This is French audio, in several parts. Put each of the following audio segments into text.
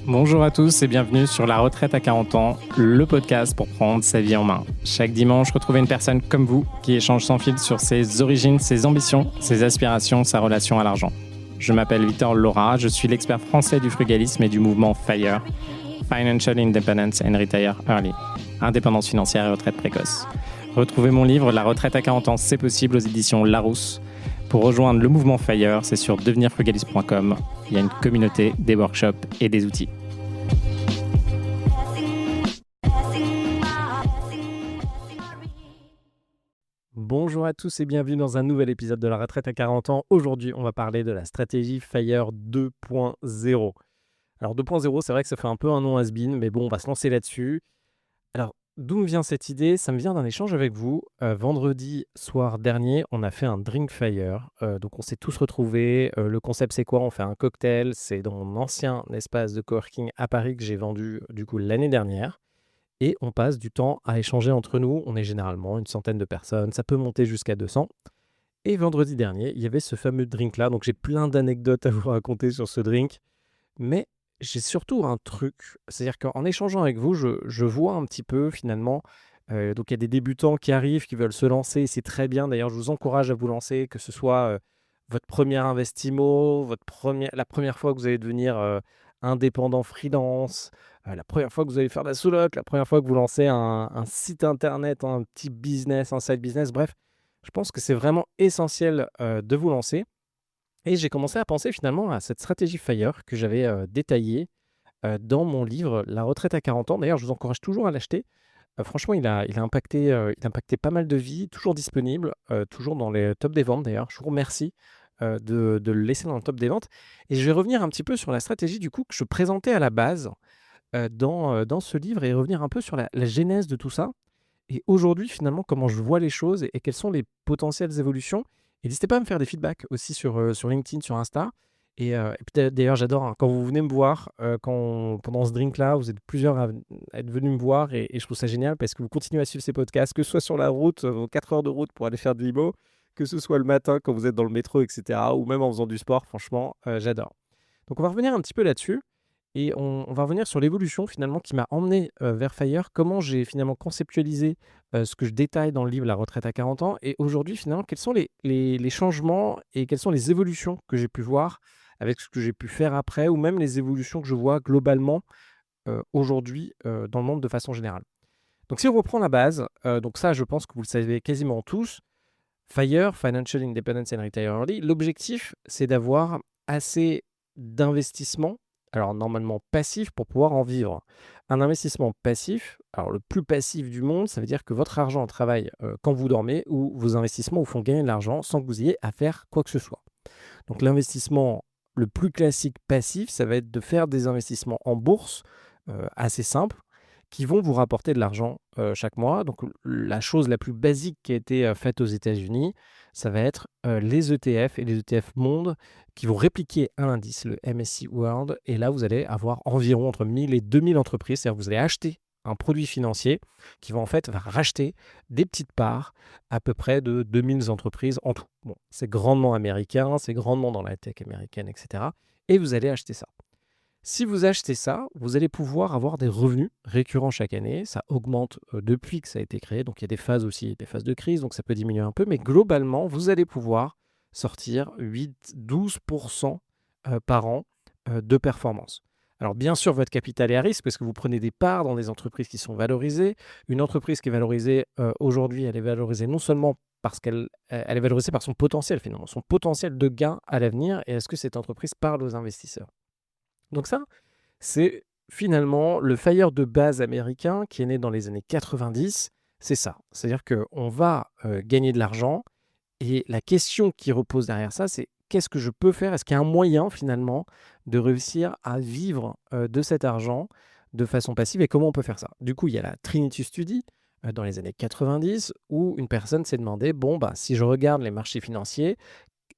Bonjour à tous et bienvenue sur La Retraite à 40 ans, le podcast pour prendre sa vie en main. Chaque dimanche, retrouvez une personne comme vous qui échange sans fil sur ses origines, ses ambitions, ses aspirations, sa relation à l'argent. Je m'appelle Victor Laura, je suis l'expert français du frugalisme et du mouvement FIRE, Financial Independence and Retire Early, indépendance financière et retraite précoce. Retrouvez mon livre La Retraite à 40 ans, c'est possible aux éditions Larousse. Pour rejoindre le mouvement FIRE, c'est sur devenirfrugaliste.com. Il y a une communauté, des workshops et des outils. Bonjour à tous et bienvenue dans un nouvel épisode de La Retraite à 40 ans. Aujourd'hui, on va parler de la stratégie FIRE 2.0. Alors 2.0, c'est vrai que ça fait un peu un nom has-been, mais bon, on va se lancer là-dessus. Alors, d'où me vient cette idée? Ça me vient d'un échange avec vous. Vendredi soir dernier, on a fait un drink fire. Donc, on s'est tous retrouvés. Le concept, c'est quoi? On fait un cocktail. C'est dans mon ancien espace de coworking à Paris que j'ai vendu du coup l'année dernière. Et on passe du temps à échanger entre nous. On est généralement une centaine de personnes. Ça peut monter jusqu'à 200. Et vendredi dernier, il y avait ce fameux drink-là. Donc, j'ai plein d'anecdotes à vous raconter sur ce drink. Mais j'ai surtout un truc, c'est-à-dire qu'en échangeant avec vous, je vois un petit peu finalement, donc il y a des débutants qui arrivent, qui veulent se lancer, c'est très bien. D'ailleurs, je vous encourage à vous lancer, que ce soit votre premier investimo, la première fois que vous allez devenir indépendant freelance, la première fois que vous allez faire de la sous-loc, la première fois que vous lancez un site internet, un petit business, un side business. Bref, je pense que c'est vraiment essentiel de vous lancer. Et j'ai commencé à penser finalement à cette stratégie FIRE que j'avais détaillée dans mon livre La retraite à 40 ans. D'ailleurs, je vous encourage toujours à l'acheter. Franchement, il a impacté pas mal de vies, toujours disponible, toujours dans les tops des ventes d'ailleurs. Je vous remercie de le laisser dans le top des ventes. Et je vais revenir un petit peu sur la stratégie du coup que je présentais à la base dans ce livre et revenir un peu sur la genèse de tout ça. Et aujourd'hui, finalement, comment je vois les choses et quelles sont les potentielles évolutions. Et n'hésitez pas à me faire des feedbacks aussi sur LinkedIn, sur Insta. Et puis d'ailleurs, j'adore hein, quand vous venez me voir, pendant ce drink-là, vous êtes plusieurs à être venus me voir et je trouve ça génial parce que vous continuez à suivre ces podcasts, que ce soit sur la route, vos 4 heures de route pour aller faire de l'IMO, que ce soit le matin quand vous êtes dans le métro, etc. ou même en faisant du sport, franchement, j'adore. Donc on va revenir un petit peu là-dessus. Et on va revenir sur l'évolution finalement qui m'a emmené vers FIRE, comment j'ai finalement conceptualisé ce que je détaille dans le livre La retraite à 40 ans. Et aujourd'hui, finalement, quels sont les changements et quelles sont les évolutions que j'ai pu voir avec ce que j'ai pu faire après, ou même les évolutions que je vois globalement aujourd'hui dans le monde de façon générale. Donc si on reprend la base, donc ça je pense que vous le savez quasiment tous, FIRE, Financial Independence and Retire Early, l'objectif c'est d'avoir assez d'investissement, alors normalement passif, pour pouvoir en vivre. Un investissement passif, alors le plus passif du monde, ça veut dire que votre argent travaille quand vous dormez, ou vos investissements vous font gagner de l'argent sans que vous ayez à faire quoi que ce soit. Donc l'investissement le plus classique passif, ça va être de faire des investissements en bourse assez simples, qui vont vous rapporter de l'argent chaque mois. Donc la chose la plus basique qui a été faite aux États-Unis, ça va être les ETF et les ETF monde qui vont répliquer un indice, le MSCI World. Et là, vous allez avoir environ entre 1000 et 2000 entreprises. C'est-à-dire que vous allez acheter un produit financier qui va en fait racheter des petites parts à peu près de 2000 entreprises en tout. Bon, c'est grandement américain, c'est grandement dans la tech américaine, etc. Et vous allez acheter ça. Si vous achetez ça, vous allez pouvoir avoir des revenus récurrents chaque année. Ça augmente depuis que ça a été créé. Donc, il y a des phases aussi, des phases de crise, donc ça peut diminuer un peu. Mais globalement, vous allez pouvoir sortir 8-12% par an de performance. Alors, bien sûr, votre capital est à risque parce que vous prenez des parts dans des entreprises qui sont valorisées. Une entreprise qui est valorisée aujourd'hui, elle est valorisée non seulement parce qu'elle est valorisée par son potentiel, finalement, son potentiel de gain à l'avenir. Et est-ce que cette entreprise parle aux investisseurs? Donc ça, c'est finalement le FIRE de base américain qui est né dans les années 90. C'est ça. C'est-à-dire qu'on va gagner de l'argent et la question qui repose derrière ça, c'est qu'est-ce que je peux faire? Est-ce qu'il y a un moyen finalement de réussir à vivre de cet argent de façon passive et comment on peut faire ça? Du coup, il y a la Trinity Study dans les années 90 où une personne s'est demandé, bon, bah, si je regarde les marchés financiers,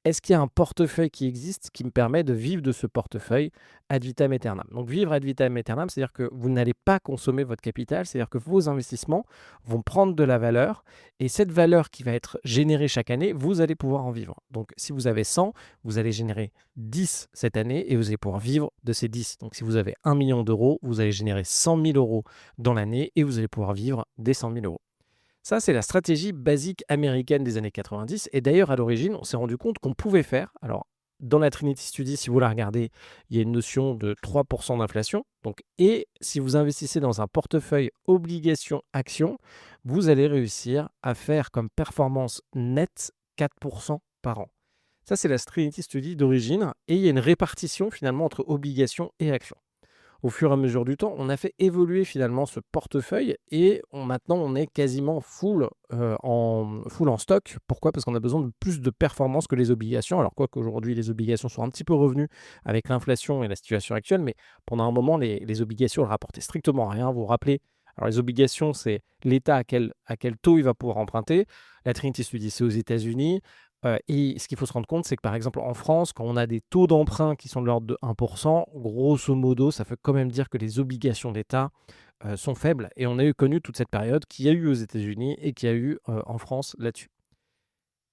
est-ce qu'il y a un portefeuille qui existe qui me permet de vivre de ce portefeuille ad vitam aeternam? Donc vivre ad vitam aeternam, c'est-à-dire que vous n'allez pas consommer votre capital, c'est-à-dire que vos investissements vont prendre de la valeur et cette valeur qui va être générée chaque année, vous allez pouvoir en vivre. Donc si vous avez 100, vous allez générer 10 cette année et vous allez pouvoir vivre de ces 10. Donc si vous avez 1 million d'euros, vous allez générer 100 000 euros dans l'année et vous allez pouvoir vivre des 100 000 euros. Ça, c'est la stratégie basique américaine des années 90 et d'ailleurs, à l'origine, on s'est rendu compte qu'on pouvait faire alors, dans la Trinity Study, si vous la regardez, il y a une notion de 3 d'inflation. Donc et si vous investissez dans un portefeuille obligations-actions, vous allez réussir à faire comme performance nette 4 par an. Ça, c'est la Trinity Study d'origine et il y a une répartition finalement entre obligations et actions. Au fur et à mesure du temps, on a fait évoluer finalement ce portefeuille et maintenant on est quasiment full en stock. Pourquoi? Parce qu'on a besoin de plus de performance que les obligations. Alors quoi qu'aujourd'hui les obligations sont un petit peu revenues avec l'inflation et la situation actuelle, mais pendant un moment les obligations elles rapportaient strictement rien. Vous vous rappelez? Alors les obligations, c'est l'État à quel taux il va pouvoir emprunter. La Trinity Study, c'est aux États-Unis. Et ce qu'il faut se rendre compte, c'est que par exemple en France, quand on a des taux d'emprunt qui sont de l'ordre de 1 grosso modo, ça veut quand même dire que les obligations d'État, sont faibles et on a connu toute cette période qu'il y a eu aux États-Unis et qu'il y a eu, en France là-dessus.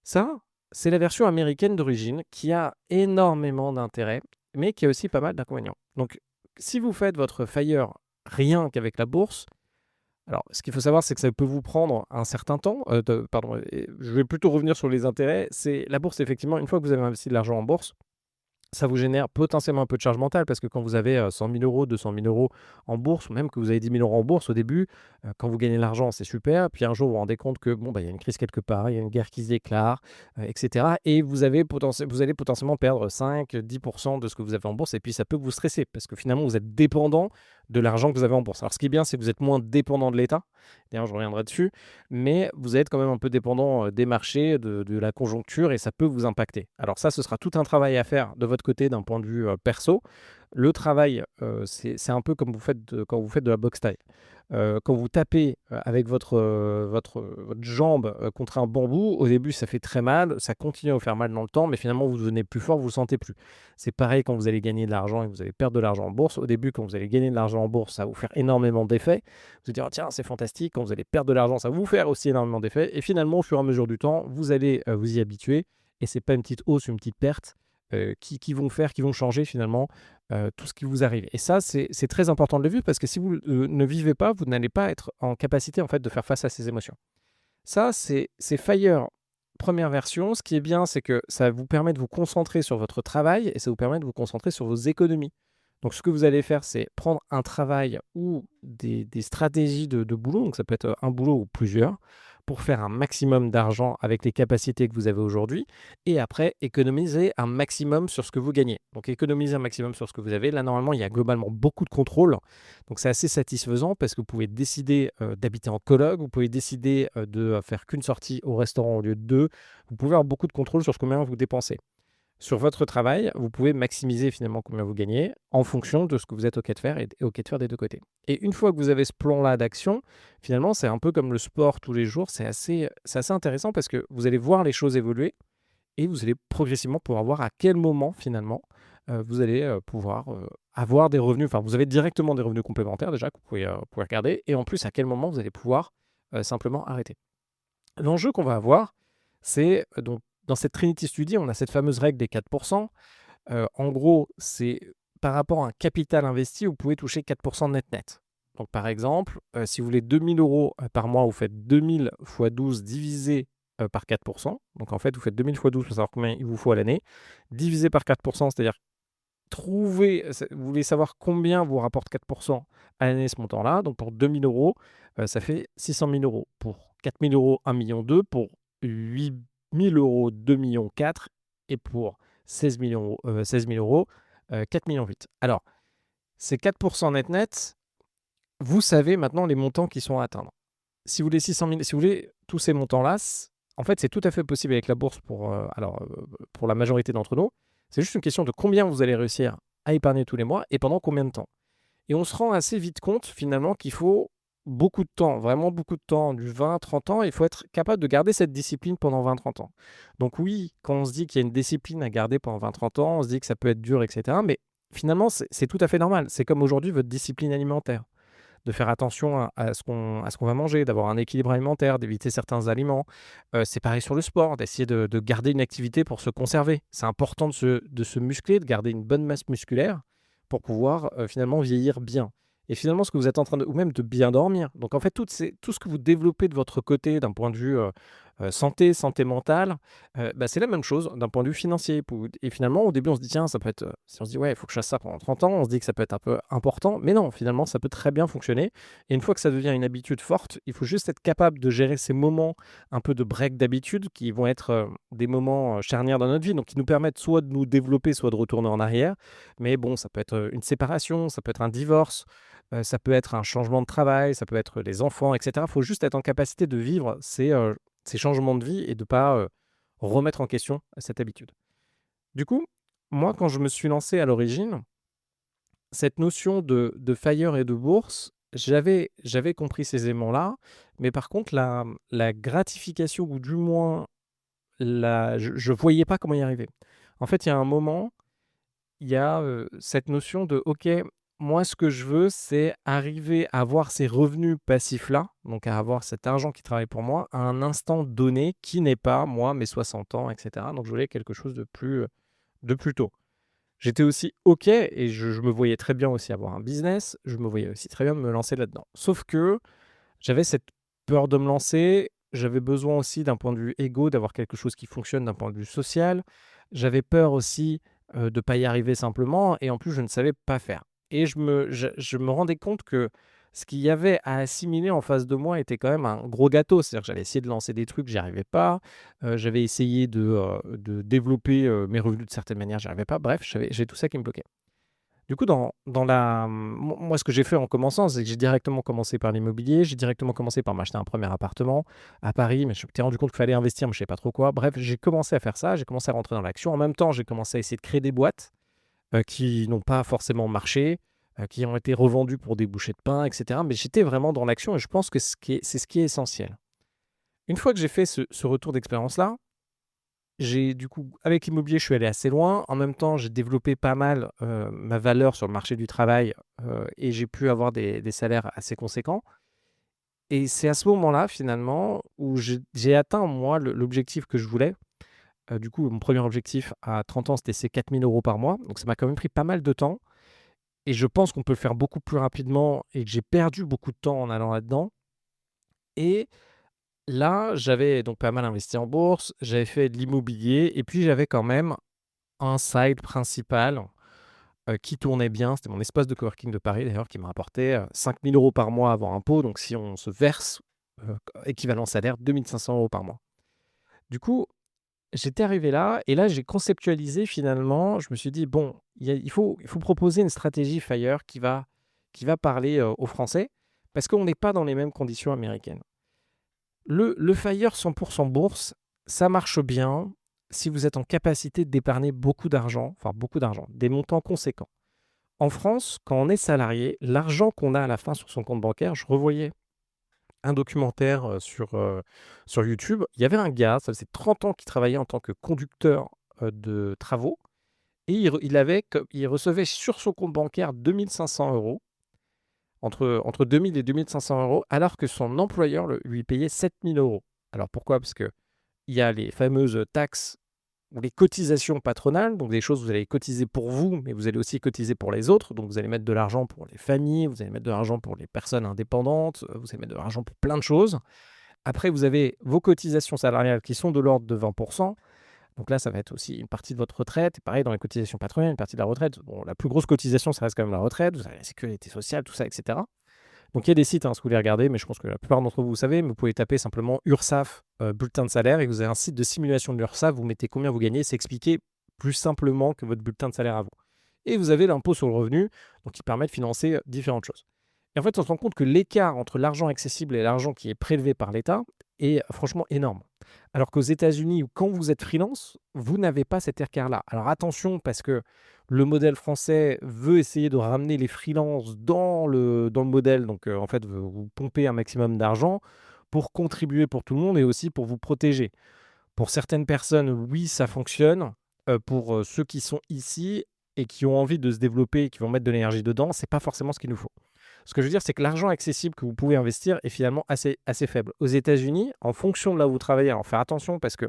Ça, c'est la version américaine d'origine qui a énormément d'intérêts, mais qui a aussi pas mal d'inconvénients. Donc si vous faites votre FIRE rien qu'avec la bourse, alors, ce qu'il faut savoir, c'est que ça peut vous prendre un certain temps. Pardon, je vais plutôt revenir sur les intérêts. C'est la bourse, effectivement, une fois que vous avez investi de l'argent en bourse, ça vous génère potentiellement un peu de charge mentale parce que quand vous avez 100 000 euros, 200 000 euros en bourse, ou même que vous avez 10 000 euros en bourse au début, quand vous gagnez de l'argent, c'est super. Puis un jour, vous vous rendez compte que bon, bah, il y a une crise quelque part, il y a une guerre qui se déclare, etc. Et vous allez potentiellement perdre 5-10% de ce que vous avez en bourse. Et puis ça peut vous stresser parce que finalement, vous êtes dépendant de l'argent que vous avez en bourse. Alors ce qui est bien, c'est que vous êtes moins dépendant de l'État. D'ailleurs, je reviendrai dessus. Mais vous êtes quand même un peu dépendant des marchés, de la conjoncture et ça peut vous impacter. Alors ça, ce sera tout un travail à faire de votre côté d'un point de vue perso. Le travail, c'est un peu comme quand vous faites de la boxe thaï. Quand vous tapez avec votre jambe contre un bambou, au début ça fait très mal, ça continue à vous faire mal dans le temps, mais finalement vous devenez plus fort, vous ne le sentez plus. C'est pareil quand vous allez gagner de l'argent et que vous allez perdre de l'argent en bourse. Au début, quand vous allez gagner de l'argent en bourse, ça va vous faire énormément d'effets. Vous allez dire: «Oh, tiens, c'est fantastique». Quand vous allez perdre de l'argent, ça va vous faire aussi énormément d'effets. Et finalement, au fur et à mesure du temps, vous allez vous y habituer. Et c'est pas une petite hausse, une petite perte qui vont changer finalement tout ce qui vous arrive. Et ça, c'est très important de le vivre parce que si vous ne vivez pas, vous n'allez pas être en capacité en fait de faire face à ces émotions. Ça, c'est FIRE première version. Ce qui est bien, c'est que ça vous permet de vous concentrer sur votre travail et ça vous permet de vous concentrer sur vos économies. Donc, ce que vous allez faire, c'est prendre un travail ou des stratégies de boulot, donc ça peut être un boulot ou plusieurs, pour faire un maximum d'argent avec les capacités que vous avez aujourd'hui et après économiser un maximum sur ce que vous gagnez. Donc, économiser un maximum sur ce que vous avez. Là, normalement, il y a globalement beaucoup de contrôle. Donc, c'est assez satisfaisant parce que vous pouvez décider d'habiter en coloc, vous pouvez décider de faire qu'une sortie au restaurant au lieu de deux. Vous pouvez avoir beaucoup de contrôle sur ce combien vous dépensez. Sur votre travail, vous pouvez maximiser finalement combien vous gagnez en fonction de ce que vous êtes OK de faire et OK de faire des deux côtés. Et une fois que vous avez ce plan-là d'action, finalement, c'est un peu comme le sport tous les jours. C'est assez intéressant parce que vous allez voir les choses évoluer et vous allez progressivement pouvoir voir à quel moment finalement vous allez pouvoir avoir des revenus. Enfin, vous avez directement des revenus complémentaires déjà que vous pouvez regarder. Et en plus, à quel moment vous allez pouvoir simplement arrêter. L'enjeu qu'on va avoir, c'est donc dans cette Trinity Study, on a cette fameuse règle des 4 en gros, c'est par rapport à un capital investi, vous pouvez toucher 4 net. Donc par exemple, si vous voulez 2 000 € par mois, vous faites 2 000 fois 12 divisé par 4 Donc en fait, vous faites 2 000 fois 12 pour savoir combien il vous faut à l'année, divisé par 4 c'est-à-dire vous voulez savoir combien vous rapporte 4 à l'année ce montant-là. Donc pour 2 000 €, ça fait 600 000 €. Pour 4 000 €, 1 million 2. Pour 8 000 €, 2 millions 4. Et pour 16 000 €, 4 millions 8. Alors, ces 4 net, vous savez maintenant les montants qui sont à atteindre. Si vous voulez 600 000, si vous voulez tous ces montants-là, en fait, c'est tout à fait possible avec la bourse pour la majorité d'entre nous. C'est juste une question de combien vous allez réussir à épargner tous les mois et pendant combien de temps. Et on se rend assez vite compte finalement qu'il faut beaucoup de temps, vraiment beaucoup de temps, du 20-30 ans, il faut être capable de garder cette discipline pendant 20-30 ans. Donc oui, quand on se dit qu'il y a une discipline à garder pendant 20-30 ans, on se dit que ça peut être dur, et cetera, mais finalement, c'est tout à fait normal. C'est comme aujourd'hui votre discipline alimentaire, de faire attention à ce qu'on va manger, d'avoir un équilibre alimentaire, d'éviter certains aliments. C'est pareil sur le sport, d'essayer de garder une activité pour se conserver. C'est important de se muscler, de garder une bonne masse musculaire pour pouvoir, finalement vieillir bien. Et finalement, ce que vous êtes en train de ou même de bien dormir. Donc en fait, tout ce que vous développez de votre côté d'un point de vue, santé mentale, bah, c'est la même chose d'un point de vue financier. Et finalement, au début, on se dit: «Tiens, ça peut être», si on se dit: «Ouais, il faut que je fasse ça pendant 30 ans», on se dit que ça peut être un peu important. Mais non, finalement, ça peut très bien fonctionner. Et une fois que ça devient une habitude forte, il faut juste être capable de gérer ces moments un peu de break d'habitude qui vont être, des moments, charnières dans notre vie, donc qui nous permettent soit de nous développer, soit de retourner en arrière. Mais bon, ça peut être, une séparation, ça peut être un divorce, ça peut être un changement de travail, ça peut être les enfants, et cetera. Il faut juste être en capacité de vivre ces changements de vie et de pas, remettre en question cette habitude. Du coup, moi, quand je me suis lancé à l'origine, cette notion de FIRE et de bourse, j'avais compris ces éléments-là, mais par contre la gratification ou du moins je voyais pas comment y arriver. En fait, il y a un moment, il y a, cette notion de: «OK, moi ce que je veux, c'est arriver à avoir ces revenus passifs-là, donc à avoir cet argent qui travaille pour moi, à un instant donné qui n'est pas, moi, mes 60 ans» et cetera. Donc je voulais quelque chose de plus tôt. J'étais aussi OK et je me voyais très bien aussi avoir un business, je me voyais aussi très bien me lancer là-dedans. Sauf que j'avais cette peur de me lancer, j'avais besoin aussi d'un point de vue égo d'avoir quelque chose qui fonctionne d'un point de vue social. J'avais peur aussi, de pas y arriver simplement et en plus je ne savais pas faire. Et je me rendais compte que ce qu'il y avait à assimiler en face de moi était quand même un gros gâteau. C'est-à-dire que j'avais essayé de lancer des trucs, j'y arrivais pas. J'avais essayé de développer, mes revenus de certaines manières, j'y arrivais pas. Bref, j'ai tout ça qui me bloquait. Du coup, moi, ce que j'ai fait en commençant, c'est que j'ai directement commencé par l'immobilier. J'ai directement commencé par m'acheter un premier appartement à Paris, mais je m'étais rendu compte qu'il fallait investir, mais je ne savais pas trop quoi. Bref, j'ai commencé à faire ça, j'ai commencé à rentrer dans l'action. En même temps, j'ai commencé à essayer de créer des boîtes, qui n'ont pas forcément marché, qui ont été revendues pour des bouchées de pain, et cetera. Mais j'étais vraiment dans l'action et je pense que c'est ce qui est essentiel. Une fois que j'ai fait ce retour d'expérience-là, j'ai du coup avec l'immobilier, je suis allé assez loin. En même temps, j'ai développé pas mal, ma valeur sur le marché du travail, et j'ai pu avoir des salaires assez conséquents. Et c'est à ce moment-là, finalement, où j'ai atteint, moi, l'objectif que je voulais. Du coup, mon premier objectif à 30 ans, c'était ces 4 000 € par mois. Donc ça m'a quand même pris pas mal de temps et je pense qu'on peut le faire beaucoup plus rapidement et que j'ai perdu beaucoup de temps en allant là-dedans. Et là, j'avais donc pas mal investi en bourse, j'avais fait de l'immobilier et puis j'avais quand même un side principal, qui tournait bien. C'était mon espace de coworking de Paris d'ailleurs qui m'a rapporté, 5 000 € par mois avant impôt. Donc si on se verse, équivalent salaire, 2 500 € par mois. Du coup, j'étais arrivé là et là j'ai conceptualisé finalement, je me suis dit: «Bon, il faut proposer une stratégie FIRE qui va parler, aux Français», parce qu'on n'est pas dans les mêmes conditions américaines. Le FIRE 100 bourse, ça marche bien si vous êtes en capacité d'épargner beaucoup d'argent, enfin beaucoup d'argent, des montants conséquents. En France, quand on est salarié, l'argent qu'on a à la fin sur son compte bancaire, je revoyais un documentaire, sur YouTube. Il y avait un gars, ça faisait 30 ans qu'il travaillait en tant que conducteur, de travaux et il recevait sur son compte bancaire 2 500 €, entre 2 000 et 2 500 €, alors que son employeur lui payait 7 000 €. Alors pourquoi? Parce qu'il y a les fameuses taxes ou les cotisations patronales, donc des choses vous allez cotiser pour vous, mais vous allez aussi cotiser pour les autres. Donc vous allez mettre de l'argent pour les familles, vous allez mettre de l'argent pour les personnes indépendantes, vous allez mettre de l'argent pour plein de choses. Après, vous avez vos cotisations salariales qui sont de l'ordre de 20. Donc là, ça va être aussi une partie de votre retraite. Et pareil, dans les cotisations patronales, une partie de la retraite. Bon, la plus grosse cotisation, ça reste quand même la retraite. Vous avez la sécurité sociale, tout ça, etc. Donc il y a des sites, si vous voulez regarder, mais je pense que la plupart d'entre vous, vous savez, mais vous pouvez taper simplement URSSAF, bulletin de salaire, et vous avez un site de simulation de l'URSSAF, vous mettez combien vous gagnez, c'est expliqué plus simplement que votre bulletin de salaire à vous. Et vous avez l'impôt sur le revenu, donc qui permet de financer différentes choses. Et en fait, on se rend compte que l'écart entre l'argent accessible et l'argent qui est prélevé par l'État est franchement énorme. Alors qu'aux États-Unis, quand vous êtes freelance, vous n'avez pas cet écart-là. Alors attention, parce que le modèle français veut essayer de ramener les freelances dans le modèle, donc en fait, veut vous pomper un maximum d'argent pour contribuer pour tout le monde et aussi pour vous protéger. Pour certaines personnes, oui, ça fonctionne. Pour ceux qui sont ici et qui ont envie de se développer et qui vont mettre de l'énergie dedans, c'est pas forcément ce qu'il nous faut. Ce que je veux dire, c'est que l'argent accessible que vous pouvez investir est finalement assez faible. Aux États-Unis, en fonction de là où vous travaillez, alors faire attention parce que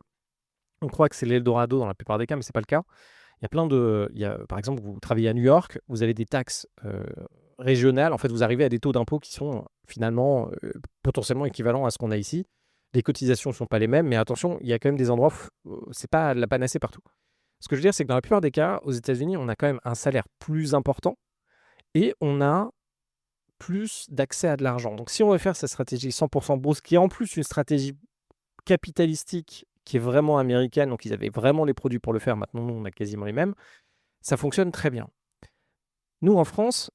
on croit que c'est l'Eldorado dans la plupart des cas, mais c'est pas le cas. Il y a plein de, il y a, par exemple, vous travaillez à New York, vous avez des taxes régionales. En fait, vous arrivez à des taux d'impôt qui sont finalement potentiellement équivalents à ce qu'on a ici. Les cotisations ne sont pas les mêmes, mais attention, il y a quand même des endroits où c'est pas la panacée partout. Ce que je veux dire, c'est que dans la plupart des cas, aux États-Unis, on a quand même un salaire plus important et on a plus d'accès à de l'argent. Donc, si on veut faire cette stratégie 100% bourse, qui est en plus une stratégie capitalistique qui est vraiment américaine, donc ils avaient vraiment les produits pour le faire, maintenant nous on a quasiment les mêmes, ça fonctionne très bien. Nous en France,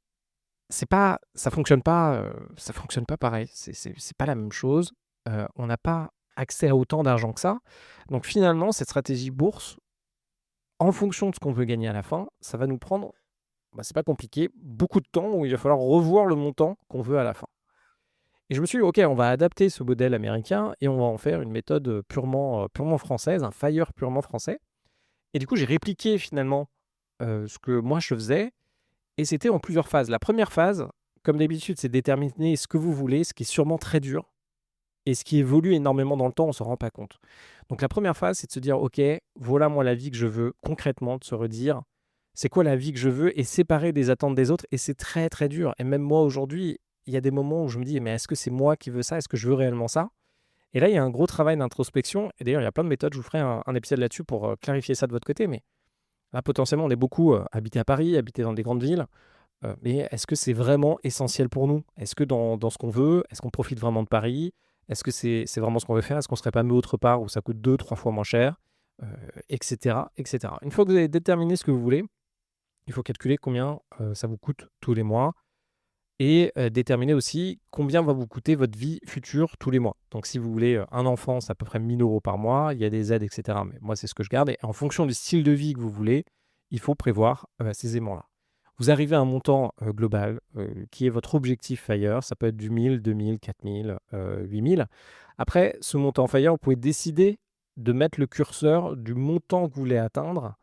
ça fonctionne pas pareil, c'est pas la même chose. On n'a pas accès à autant d'argent que ça. Donc finalement, cette stratégie bourse, en fonction de ce qu'on veut gagner à la fin, ça va nous prendre, c'est pas compliqué, beaucoup de temps où il va falloir revoir le montant qu'on veut à la fin. Et je me suis dit, OK, on va adapter ce modèle américain et on va en faire une méthode purement française, un FIRE purement français. Et du coup, j'ai répliqué finalement ce que moi je faisais et c'était en plusieurs phases. La première phase, comme d'habitude, c'est déterminer ce que vous voulez, ce qui est sûrement très dur et ce qui évolue énormément dans le temps, on ne s'en rend pas compte. Donc la première phase, c'est de se dire, OK, voilà moi la vie que je veux, concrètement, de se redire, c'est quoi la vie que je veux et séparer des attentes des autres. Et c'est très très dur. Et même moi aujourd'hui, il y a des moments où je me dis, mais est-ce que c'est moi qui veux ça? Est-ce que je veux réellement ça? Et là, il y a un gros travail d'introspection. Et d'ailleurs, il y a plein de méthodes. Je vous ferai un épisode là-dessus pour clarifier ça de votre côté. Mais là, potentiellement, on est beaucoup habité à Paris, habité dans des grandes villes. Mais est-ce que c'est vraiment essentiel pour nous? Est-ce que dans ce qu'on veut, est-ce qu'on profite vraiment de Paris? Est-ce que c'est vraiment ce qu'on veut faire? Est-ce qu'on ne serait pas mieux autre part où ça coûte 2, 3 fois moins cher? Etc., etc. Une fois que vous avez déterminé ce que vous voulez, il faut calculer combien ça vous coûte tous les mois et déterminer aussi combien va vous coûter votre vie future tous les mois. Donc si vous voulez un enfant, c'est à peu près 1 000 € par mois, il y a des aides, etc. Mais moi, c'est ce que je garde. Et en fonction du style de vie que vous voulez, il faut prévoir ces aimants-là. Vous arrivez à un montant global qui est votre objectif FIRE. Ça peut être du 1000, 2000, 4000, 8000. Après, ce montant FIRE, vous pouvez décider de mettre le curseur du montant que vous voulez atteindre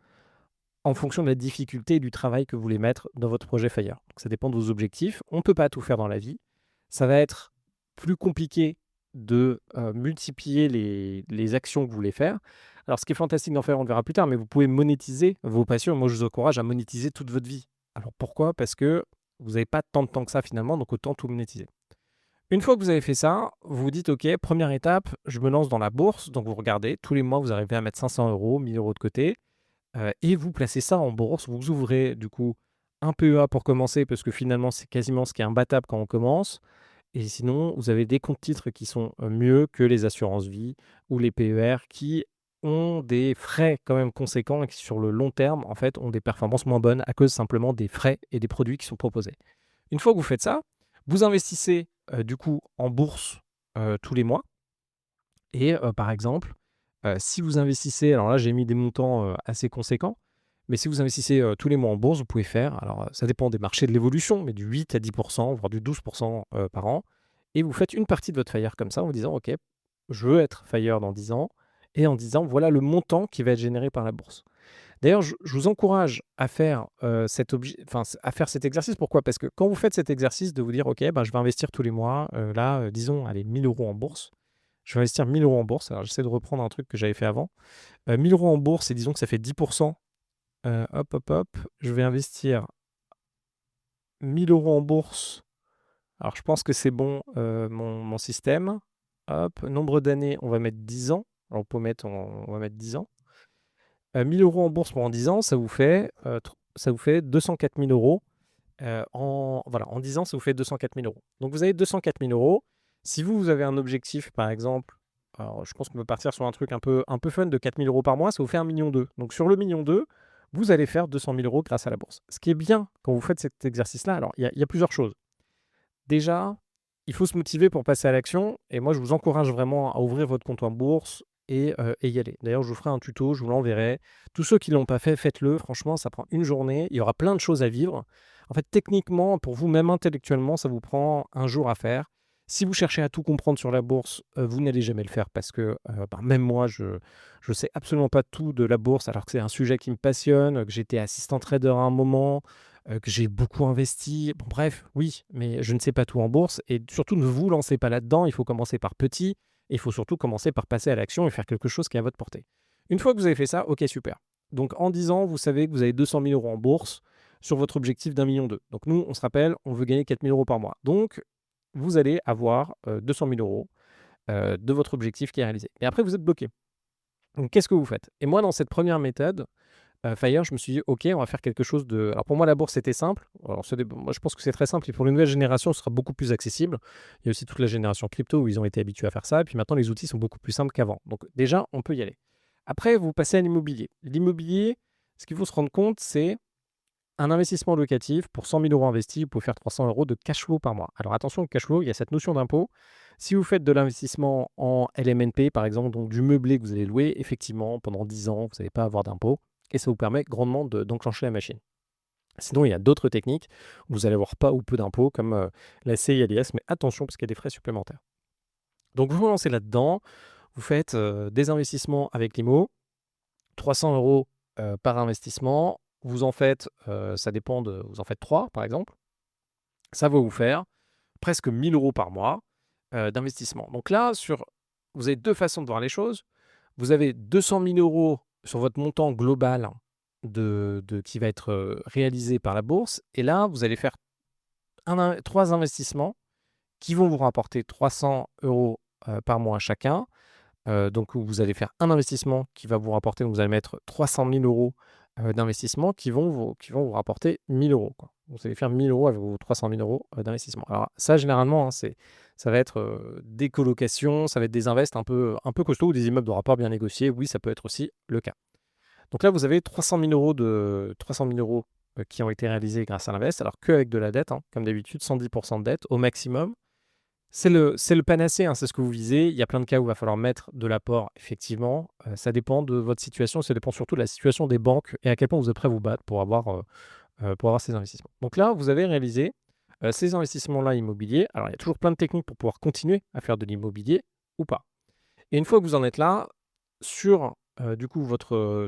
en fonction de la difficulté et du travail que vous voulez mettre dans votre projet FIRE. Donc ça dépend de vos objectifs. On ne peut pas tout faire dans la vie. Ça va être plus compliqué de multiplier les actions que vous voulez faire. Alors ce qui est fantastique d'en faire, on le verra plus tard, mais vous pouvez monétiser vos passions. Moi, je vous encourage à monétiser toute votre vie. Alors pourquoi? Parce que vous n'avez pas tant de temps que ça finalement, donc autant tout monétiser. Une fois que vous avez fait ça, vous vous dites, OK, première étape, je me lance dans la bourse. Donc vous regardez, tous les mois, vous arrivez à mettre 500 €, 1 000 € de côté. Et vous placez ça en bourse. Vous ouvrez du coup un PEA pour commencer parce que finalement, c'est quasiment ce qui est imbattable quand on commence. Et sinon, vous avez des comptes titres qui sont mieux que les assurances vie ou les PER qui ont des frais quand même conséquents et qui, sur le long terme, en fait, ont des performances moins bonnes à cause simplement des frais et des produits qui sont proposés. Une fois que vous faites ça, vous investissez du coup en bourse tous les mois. Et par exemple, si vous investissez, alors là j'ai mis des montants assez conséquents, mais si vous investissez tous les mois en bourse, vous pouvez faire, alors ça dépend des marchés de l'évolution, mais du 8 à 10%, voire du 12% par an. Et vous faites une partie de votre FIRE comme ça en vous disant, OK, je veux être FIRE dans 10 ans. Et en disant, voilà le montant qui va être généré par la bourse. D'ailleurs, je vous encourage à faire, à faire cet exercice. Pourquoi? Parce que quand vous faites cet exercice de vous dire, OK, ben, je vais investir tous les mois, là, disons, allez, 1 000 € en bourse. Je vais investir 1 000 € en bourse. Alors, j'essaie de reprendre un truc que j'avais fait avant. 1 000 € en bourse et disons que ça fait 10%. Hop, hop, hop. Je vais investir 1 000 € en bourse. Alors, je pense que c'est bon, mon système. Hop, nombre d'années, on va mettre 10 ans. Alors, on va mettre 10 ans. 1 000 € en bourse pendant 10 ans, ça vous fait 204 000 €. En 10 ans, ça vous fait 204 000 €. Donc, vous avez 204 000 €. Si vous avez un objectif, par exemple, alors je pense qu'on peut partir sur un truc un peu fun de 4 000 € par mois, ça vous fait 1,2 million. Donc, sur le 1,2 million, vous allez faire 200 000 € grâce à la bourse. Ce qui est bien quand vous faites cet exercice-là, alors il y a plusieurs choses. Déjà, il faut se motiver pour passer à l'action et moi, je vous encourage vraiment à ouvrir votre compte en bourse et y aller. D'ailleurs, je vous ferai un tuto, je vous l'enverrai. Tous ceux qui ne l'ont pas fait, faites-le. Franchement, ça prend une journée. Il y aura plein de choses à vivre. En fait, techniquement, pour vous, même intellectuellement, ça vous prend un jour à faire. Si vous cherchez à tout comprendre sur la bourse, vous n'allez jamais le faire parce que même moi, je sais absolument pas tout de la bourse alors que c'est un sujet qui me passionne, que j'étais assistant trader à un moment, que j'ai beaucoup investi. Bon, bref, oui, mais je ne sais pas tout en bourse et surtout ne vous lancez pas là-dedans. Il faut commencer par petit et il faut surtout commencer par passer à l'action et faire quelque chose qui est à votre portée. Une fois que vous avez fait ça, ok, super. Donc en 10 ans, vous savez que vous avez 200 000 euros en bourse sur votre objectif d'1,2 million. Donc nous, on se rappelle, on veut gagner 4 000 euros par mois. Donc vous allez avoir 200 000 euros de votre objectif qui est réalisé. Et après, vous êtes bloqué. Donc qu'est-ce que vous faites? Et moi, dans cette première méthode, Fire, je me suis dit: «OK, on va faire quelque chose de». Alors pour moi, la bourse, c'était simple. Alors moi, je pense que c'est très simple et pour les nouvelles générations, ce sera beaucoup plus accessible. Il y a aussi toute la génération crypto où ils ont été habitués à faire ça et puis maintenant, les outils sont beaucoup plus simples qu'avant. Donc déjà, on peut y aller. Après, vous passez à l'immobilier. L'immobilier, ce qu'il faut se rendre compte, c'est un investissement locatif pour 100 000 euros investis, vous pouvez faire 300 euros de cash flow par mois. Alors attention, le cash flow, il y a cette notion d'impôt. Si vous faites de l'investissement en LMNP, par exemple, donc du meublé que vous allez louer, effectivement, pendant 10 ans, vous n'allez pas avoir d'impôt et ça vous permet grandement d'enclencher la machine. Sinon, il y a d'autres techniques où vous allez avoir pas ou peu d'impôts, comme la CILIS, mais attention parce qu'il y a des frais supplémentaires. Donc, vous vous lancez là-dedans, vous faites des investissements avec l'IMO, 300 euros par investissement. Vous en faites, ça dépend vous en faites 3 par exemple. Ça va vous faire presque 1 000 euros par mois d'investissement. Donc là, vous avez deux façons de voir les choses. Vous avez 200 000 euros sur votre montant global qui va être réalisé par la bourse. Et là, vous allez faire 3 investissements qui vont vous rapporter 300 euros par mois chacun. Donc vous allez faire un investissement qui va vous rapporter, donc vous allez mettre 300 000 euros d'investissement qui vont vous rapporter 1 000 euros, quoi. Vous allez faire 1 000 euros avec vos 300 000 euros d'investissement. Alors ça, généralement, hein, ça va être des colocations, ça va être des invests un peu costauds ou des immeubles de rapport bien négociés. Oui, ça peut être aussi le cas. Donc là, vous avez 300 000 euros, 300 000 euros qui ont été réalisés grâce à l'invest, alors qu'avec de la dette, hein, comme d'habitude, 110% de dette au maximum. C'est le panacée, hein, c'est ce que vous visez. Il y a plein de cas où il va falloir mettre de l'apport, effectivement. Ça dépend de votre situation, ça dépend surtout de la situation des banques et à quel point vous êtes prêt à vous battre pour avoir ces investissements. Donc là, vous avez réalisé ces investissements-là immobiliers. Alors, il y a toujours plein de techniques pour pouvoir continuer à faire de l'immobilier ou pas. Et une fois que vous en êtes là, du coup,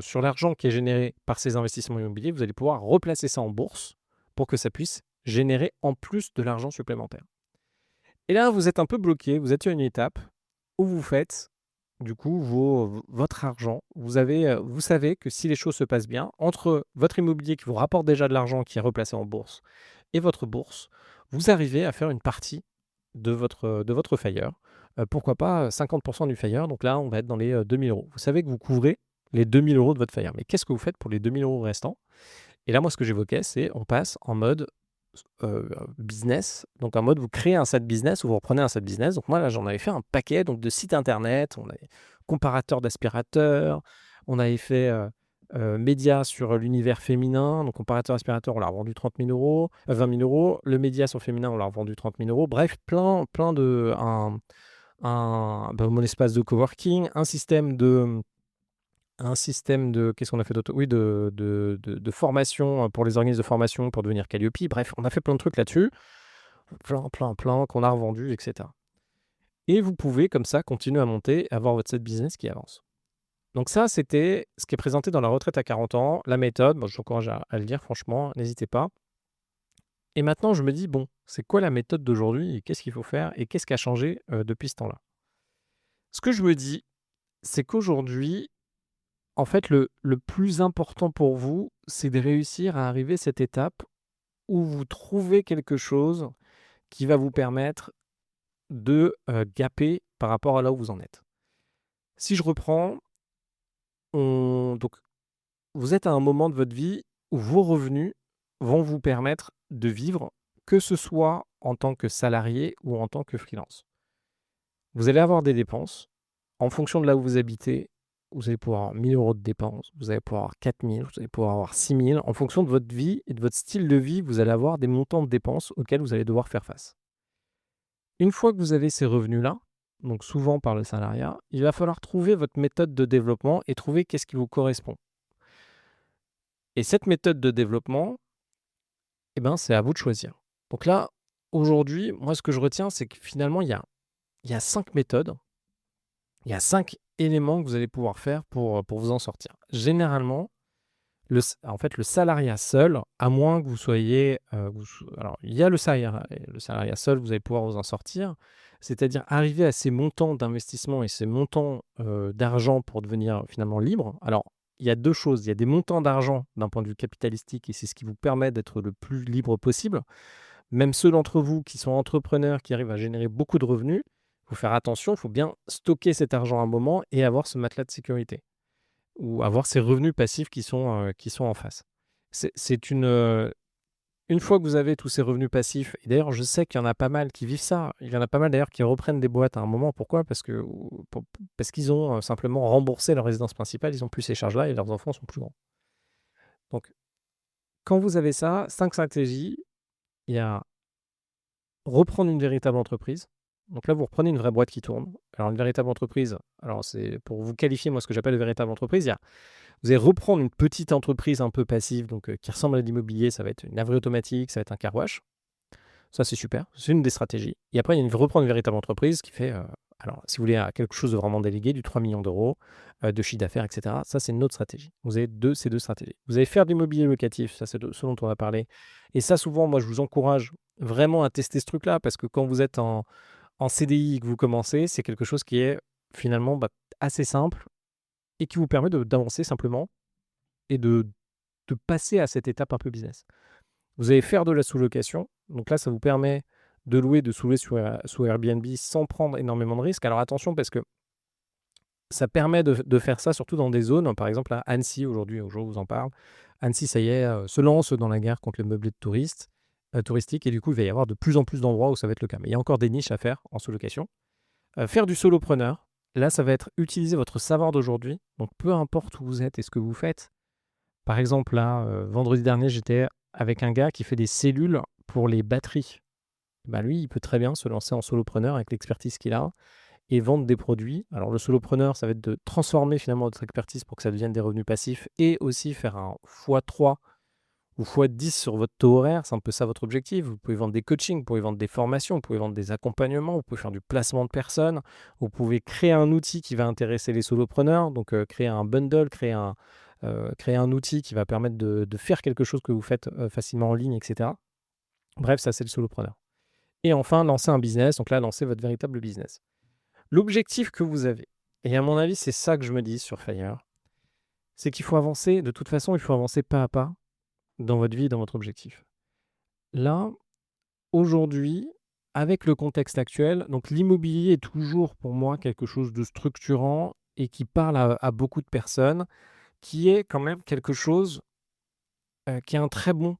sur l'argent qui est généré par ces investissements immobiliers, vous allez pouvoir replacer ça en bourse pour que ça puisse générer en plus de l'argent supplémentaire. Et là, vous êtes un peu bloqué, vous êtes à une étape où vous faites, du coup, votre argent. Vous savez que si les choses se passent bien, entre votre immobilier qui vous rapporte déjà de l'argent qui est replacé en bourse et votre bourse, vous arrivez à faire une partie de votre FIRE. Pourquoi pas 50% du FIRE, donc là, on va être dans les 2 000 euros. Vous savez que vous couvrez les 2 000 euros de votre FIRE. Mais qu'est-ce que vous faites pour les 2 000 euros restants? Et là, moi, ce que j'évoquais, c'est on passe en mode business. Donc en mode, vous créez un site business ou vous reprenez un site business. Donc moi, là, j'en avais fait un paquet donc, de sites internet. On avait comparateur d'aspirateurs. On avait fait média sur l'univers féminin. Donc comparateur d'aspirateur, on l'a revendu 30 000 euros, 20 000 euros. Le média sur le féminin, on l'a revendu 30 000 euros. Bref, plein de... mon espace de coworking, un système de qu'est-ce qu'on a fait d'autre? Oui, de formation, pour les organismes de formation pour devenir Calliope. Bref, on a fait plein de trucs là-dessus, plein qu'on a revendus et cetera. Et vous pouvez comme ça continuer à monter, avoir votre side business qui avance. Donc ça, c'était ce qui est présenté dans La retraite à 40 ans, la méthode. Moi, je vous encourage à le lire, franchement, n'hésitez pas. Et maintenant, je me dis: «Bon, c'est quoi la méthode d'aujourd'hui et qu'est-ce qu'il faut faire et qu'est-ce qui a changé, depuis ce temps-là?» Ce que je me dis, c'est qu'aujourd'hui, en fait, le plus important pour vous, c'est de réussir à arriver à cette étape où vous trouvez quelque chose qui va vous permettre de, gapper par rapport à là où vous en êtes. Si je reprends, donc vous êtes à un moment de votre vie où vos revenus vont vous permettre de vivre, que ce soit en tant que salarié ou en tant que freelance. Vous allez avoir des dépenses. En fonction de là où vous habitez, vous allez pouvoir avoir 1 000 € de dépenses, vous allez pouvoir avoir 4 000, vous allez pouvoir avoir 6 000. En fonction de votre vie et de votre style de vie, vous allez avoir des montants de dépenses auxquels vous allez devoir faire face. Une fois que vous avez ces revenus-là, donc souvent par le salariat, il va falloir trouver votre méthode de développement et trouver qu'est-ce qui vous correspond. Et cette méthode de développement, eh ben, c'est à vous de choisir. Donc là, aujourd'hui, moi, ce que je retiens, c'est que finalement, il y a 5 méthodes, il y a 5 éléments que vous allez pouvoir faire pour vous en sortir. Généralement, en fait, le salariat seul, à moins que vous soyez, alors il y a le salariat seul, vous allez pouvoir vous en sortir. C'est-à-dire arriver à ces montants d'investissement et ces montants, d'argent pour devenir finalement libre. Alors, il y a 2 choses, il y a des montants d'argent d'un point de vue capitalistique et c'est ce qui vous permet d'être le plus libre possible. Même ceux d'entre vous qui sont entrepreneurs, qui arrivent à générer beaucoup de revenus, il faut faire attention, il faut bien stocker cet argent à un moment et avoir ce matelas de sécurité ou avoir ces revenus passifs qui sont en face. C'est une fois que vous avez tous ces revenus passifs et d'ailleurs je sais qu'il y en a pas mal qui vivent ça. Il y en a pas mal d'ailleurs qui reprennent des boîtes à un moment. Pourquoi? Parce qu'ils ont, simplement remboursé leur résidence principale, ils ont plus ces charges-là et leurs enfants sont plus grands. Donc quand vous avez ça, 5 stratégies, il y a reprendre une véritable entreprise. Donc là, vous reprenez une vraie boîte qui tourne. Alors une véritable entreprise, alors c'est pour vous qualifier, moi, ce que j'appelle une véritable entreprise, vous allez reprendre une petite entreprise un peu passive, donc qui ressemble à de l'immobilier, ça va être une laverie automatique, ça va être un car wash. Ça, c'est super, c'est une des stratégies. Et après, il y a reprendre une véritable entreprise qui fait, alors si vous voulez, quelque chose de vraiment délégué, du 3 millions d'euros de chiffre d'affaires, etc. Ça, c'est une autre stratégie. Vous avez ces deux stratégies. Vous allez faire de l'immobilier locatif, ça c'est ce dont on va parler. Et ça, souvent, moi, je vous encourage vraiment à tester ce truc-là, parce que quand vous êtes en CDI et que vous commencez, c'est quelque chose qui est finalement assez simple et qui vous permet d'avancer simplement et de passer à cette étape un peu business. Vous allez faire de la sous-location. Donc là, ça vous permet de sous-louer sous Airbnb sans prendre énormément de risques. Alors attention, parce que ça permet de faire ça surtout dans des zones, par exemple à Annecy aujourd'hui, au jour où je vous en parle. Annecy, ça y est, se lance dans la guerre contre le meublé de touristique et du coup, il va y avoir de plus en plus d'endroits où ça va être le cas. Mais il y a encore des niches à faire en sous-location. Faire du solopreneur, là, ça va être utiliser votre savoir d'aujourd'hui. Donc peu importe où vous êtes et ce que vous faites. Par exemple, là, vendredi dernier, j'étais avec un gars qui fait des cellules pour les batteries. Bah, lui, il peut très bien se lancer en solopreneur avec l'expertise qu'il a et vendre des produits. Alors le solopreneur, ça va être de transformer finalement votre expertise pour que ça devienne des revenus passifs et aussi faire un x3 ou x10 sur votre taux horaire. C'est un peu ça votre objectif. Vous pouvez vendre des coachings, vous pouvez vendre des formations, vous pouvez vendre des accompagnements, vous pouvez faire du placement de personnes, vous pouvez créer un outil qui va intéresser les solopreneurs, donc créer un bundle, créer un outil qui va permettre de faire quelque chose que vous faites facilement en ligne, etc. Bref, ça c'est le solopreneur. Et enfin, lancer un business, donc là, lancer votre véritable business. L'objectif que vous avez, et à mon avis, c'est ça que je me dis sur Fire, c'est qu'il faut avancer, de toute façon, il faut avancer pas à pas dans votre vie, dans votre objectif. Là, aujourd'hui, avec le contexte actuel, donc l'immobilier est toujours pour moi quelque chose de structurant et qui parle à beaucoup de personnes, qui est quand même quelque chose qui est un très bon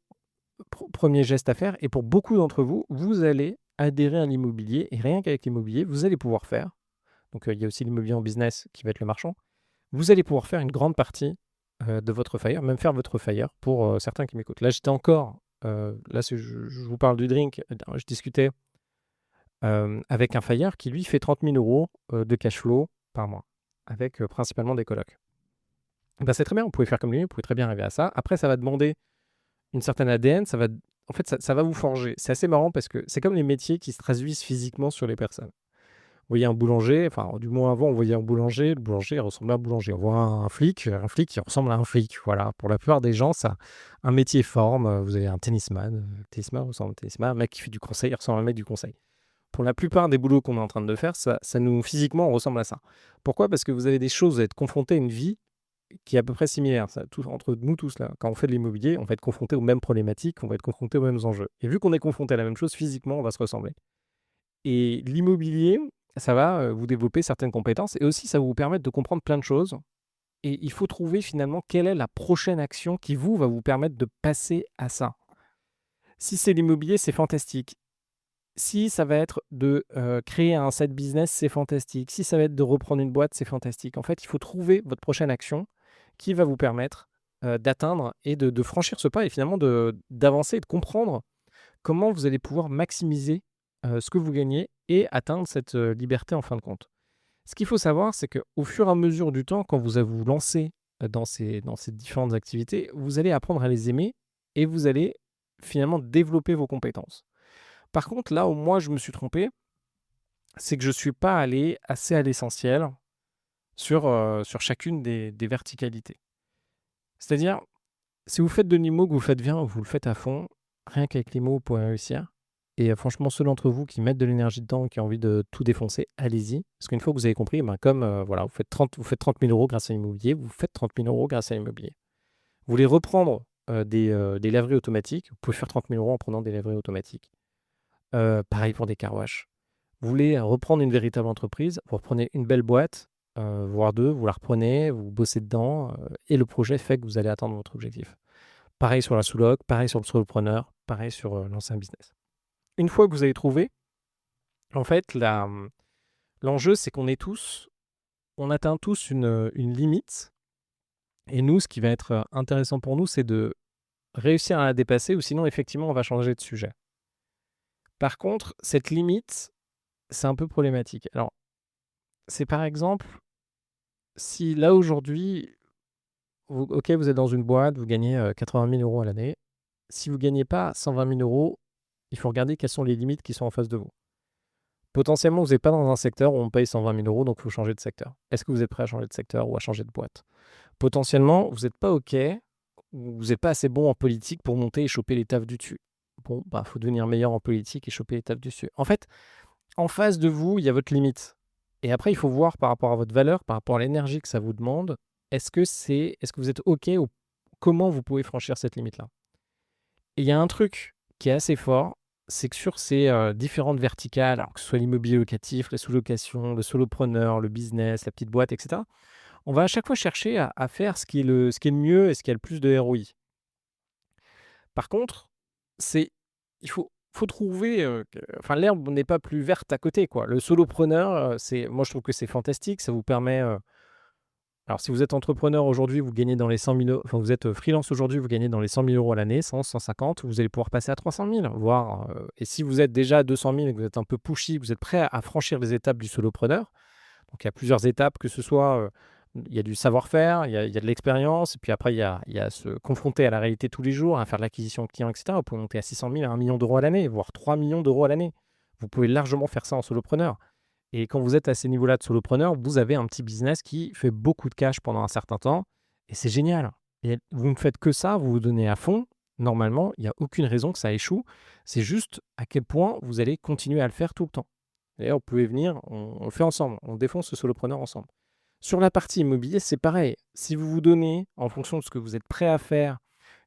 premier geste à faire. Et pour beaucoup d'entre vous, vous allez adhérer à l'immobilier et rien qu'avec l'immobilier, vous allez pouvoir faire. Donc il y a aussi l'immobilier en business qui va être le marchand. Vous allez pouvoir faire une grande partie de votre Fire, même faire votre Fire pour certains qui m'écoutent. Là, j'étais encore, là, je vous parle du drink, je discutais avec un Fire qui, lui, fait 30 000 euros de cash flow par mois, avec principalement des colocs. Ben, c'est très bien, vous pouvez faire comme lui, vous pouvez très bien arriver à ça. Après, ça va demander une certaine ADN, en fait, ça va vous forger. C'est assez marrant parce que c'est comme les métiers qui se traduisent physiquement sur les personnes. Vous voyez un boulanger, enfin, du moins avant, on voyait un boulanger, le boulanger il ressemble à un boulanger. On voit un flic qui ressemble à un flic. Voilà, pour la plupart des gens, ça, un métier forme. Vous avez un tennisman, le tennisman ressemble à un tennisman, un mec qui fait du conseil, il ressemble à un mec du conseil. Pour la plupart des boulots qu'on est en train de faire, ça nous, physiquement, on ressemble à ça. Pourquoi? Parce que vous avez des choses, vous êtes confronté à une vie qui est à peu près similaire. Entre nous tous, là, quand on fait de l'immobilier, on va être confronté aux mêmes problématiques, on va être confronté aux mêmes enjeux. Et vu qu'on est confronté à la même chose, physiquement, on va se ressembler. Et l'immobilier, ça va vous développer certaines compétences et aussi ça va vous permettre de comprendre plein de choses. Et il faut trouver finalement quelle est la prochaine action qui va vous permettre de passer à ça. Si c'est l'immobilier, c'est fantastique. Si ça va être de créer un side business, c'est fantastique. Si ça va être de reprendre une boîte, c'est fantastique. En fait, il faut trouver votre prochaine action qui va vous permettre d'atteindre et de franchir ce pas et finalement d'avancer et de comprendre comment vous allez pouvoir maximiser ce que vous gagnez et atteindre cette liberté en fin de compte. Ce qu'il faut savoir, c'est qu'au fur et à mesure du temps, quand vous allez vous lancer dans ces différentes activités, vous allez apprendre à les aimer et vous allez finalement développer vos compétences. Par contre, là où moi je me suis trompé, c'est que je ne suis pas allé assez à l'essentiel sur chacune des verticalités. C'est-à-dire, si vous faites de l'IMO, que vous faites bien, vous le faites à fond, rien qu'avec l'IMO, vous pourrez réussir. Et franchement, ceux d'entre vous qui mettent de l'énergie dedans, qui ont envie de tout défoncer, allez-y. Parce qu'une fois que vous avez compris, comme voilà, vous faites 30 000 euros grâce à l'immobilier, vous faites 30 000 euros grâce à l'immobilier. Vous voulez reprendre des laveries automatiques, vous pouvez faire 30 000 euros en prenant des laveries automatiques. Pareil pour des car wash. Vous voulez reprendre une véritable entreprise, vous reprenez une belle boîte, voire deux, vous la reprenez, vous bossez dedans, et le projet fait que vous allez atteindre votre objectif. Pareil sur la sous-loc, pareil sur le solopreneur, pareil sur lancer un business. Une fois que vous avez trouvé, en fait, l'enjeu, c'est on atteint tous une limite. Et nous, ce qui va être intéressant pour nous, c'est de réussir à la dépasser, ou sinon, effectivement, on va changer de sujet. Par contre, cette limite, c'est un peu problématique. Alors, c'est par exemple, si là, aujourd'hui, vous êtes dans une boîte, vous gagnez 80 000 euros à l'année. Si vous ne gagnez pas 120 000 euros, il faut regarder quelles sont les limites qui sont en face de vous. Potentiellement, vous n'êtes pas dans un secteur où on paye 120 000 euros, donc il faut changer de secteur. Est-ce que vous êtes prêt à changer de secteur ou à changer de boîte? Potentiellement, vous n'êtes pas OK, ou vous n'êtes pas assez bon en politique pour monter et choper les tafs du dessus. Bon, bah, faut devenir meilleur en politique et choper les tafs du dessus. En fait, en face de vous, il y a votre limite. Et après, il faut voir par rapport à votre valeur, par rapport à l'énergie que ça vous demande, est-ce que vous êtes OK ou comment vous pouvez franchir cette limite-là? Et il y a un truc qui est assez fort, c'est que sur ces différentes verticales, alors que ce soit l'immobilier locatif, la sous-location, le solopreneur, le business, la petite boîte, etc., on va à chaque fois chercher à faire ce qui est le mieux et ce qui a le plus de ROI. Par contre, il faut trouver, enfin l'herbe n'est pas plus verte à côté, quoi. Le solopreneur, moi je trouve que c'est fantastique, ça vous permet, alors si vous êtes entrepreneur aujourd'hui, vous gagnez dans les 100 000 €, enfin vous êtes, freelance aujourd'hui, vous gagnez dans les 100 000 € à l'année, 100-150, vous allez pouvoir passer à 300 000, voire, et si vous êtes déjà à 200 000 et que vous êtes un peu pushy, vous êtes prêt à franchir les étapes du solopreneur. Donc il y a plusieurs étapes, que ce soit, il y a du savoir-faire, il y a de l'expérience, et puis après il y a se confronter à la réalité tous les jours, à faire de l'acquisition de clients, et cetera. Vous pouvez monter à 600 000, à 1 million d'euros à l'année, voire 3 millions d'euros à l'année. Vous pouvez largement faire ça en solopreneur. Et quand vous êtes à ces niveaux-là de solopreneur, vous avez un petit business qui fait beaucoup de cash pendant un certain temps, et c'est génial. Et vous ne faites que ça, vous vous donnez à fond. Normalement, il n'y a aucune raison que ça échoue. C'est juste à quel point vous allez continuer à le faire tout le temps. D'ailleurs, vous pouvez venir, on le fait ensemble, on défonce ce solopreneur ensemble. Sur la partie immobilier, c'est pareil. Si vous vous donnez, en fonction de ce que vous êtes prêt à faire,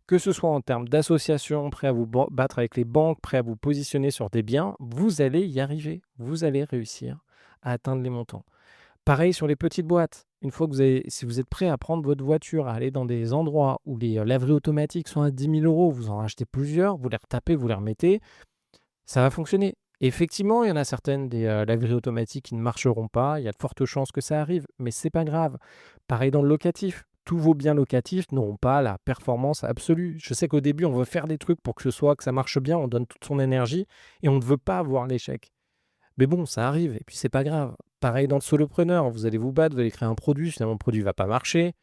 que ce soit en termes d'association, prêt à vous battre avec les banques, prêt à vous positionner sur des biens, vous allez y arriver. Vous allez réussir à atteindre les montants. Pareil sur les petites boîtes. Une fois que si vous êtes prêt à prendre votre voiture, à aller dans des endroits où les laveries automatiques sont à 10 000 euros, vous en rachetez plusieurs, vous les retapez, vous les remettez, ça va fonctionner. Effectivement, il y en a certaines des laveries automatiques qui ne marcheront pas. Il y a de fortes chances que ça arrive, mais c'est pas grave. Pareil dans le locatif. Tous vos biens locatifs n'auront pas la performance absolue. Je sais qu'au début, on veut faire des trucs pour que ça marche bien, on donne toute son énergie et on ne veut pas avoir l'échec. Mais bon, ça arrive et puis c'est pas grave. Pareil dans le solopreneur, vous allez vous battre, vous allez créer un produit, finalement le produit va pas marcher.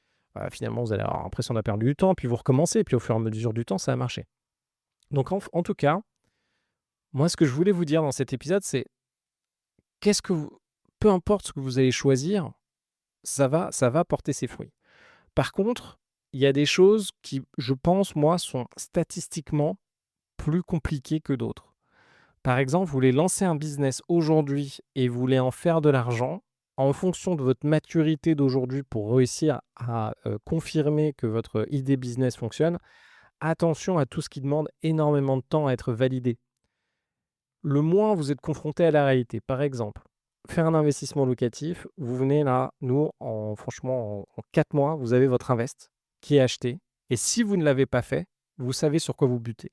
Finalement, vous allez avoir l'impression d'avoir perdu du temps, puis vous recommencez, puis au fur et à mesure du temps, ça va marcher. Donc en tout cas, moi, ce que je voulais vous dire dans cet épisode, c'est qu'est-ce que vous peu importe ce que vous allez choisir, ça va porter ses fruits. Par contre, il y a des choses qui, je pense, moi, sont statistiquement plus compliquées que d'autres. Par exemple, vous voulez lancer un business aujourd'hui et vous voulez en faire de l'argent, en fonction de votre maturité d'aujourd'hui pour réussir à, confirmer que votre idée business fonctionne, attention à tout ce qui demande énormément de temps à être validé. Le moins vous êtes confronté à la réalité. Par exemple, faire un investissement locatif, vous venez là, nous, franchement, en 4 mois, vous avez votre invest qui est acheté. Et si vous ne l'avez pas fait, vous savez sur quoi vous butez.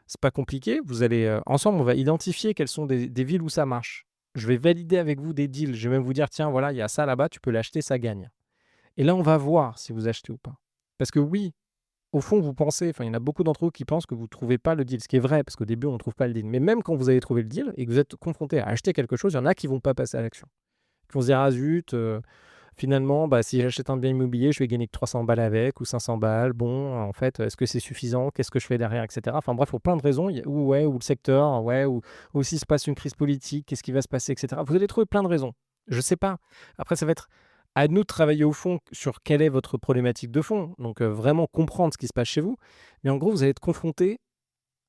C'est pas compliqué. Vous allez, ensemble, on va identifier quelles sont des villes où ça marche. Je vais valider avec vous des deals. Je vais même vous dire, tiens, voilà, il y a ça là-bas, tu peux l'acheter, ça gagne. Et là, on va voir si vous achetez ou pas. Parce que oui, au fond, vous pensez, enfin, il y en a beaucoup d'entre vous qui pensent que vous ne trouvez pas le deal, ce qui est vrai, parce qu'au début, on ne trouve pas le deal. Mais même quand vous avez trouvé le deal et que vous êtes confronté à acheter quelque chose, il y en a qui vont pas passer à l'action. Qui vont se dire: «Ah zut, finalement, bah, si j'achète un bien immobilier, je vais gagner que 300 balles avec ou 500 balles. Bon, en fait, est-ce que c'est suffisant? Qu'est-ce que je fais derrière?» et cetera. Enfin bref, pour plein de raisons, il y a ou ouais, ou le secteur, ouais, ou s'il se passe une crise politique, qu'est-ce qui va se passer et cetera. Vous allez trouver plein de raisons. Je sais pas. Après, ça va être à nous de travailler au fond sur quelle est votre problématique de fond. Donc, vraiment comprendre ce qui se passe chez vous. Mais en gros, vous allez être confronté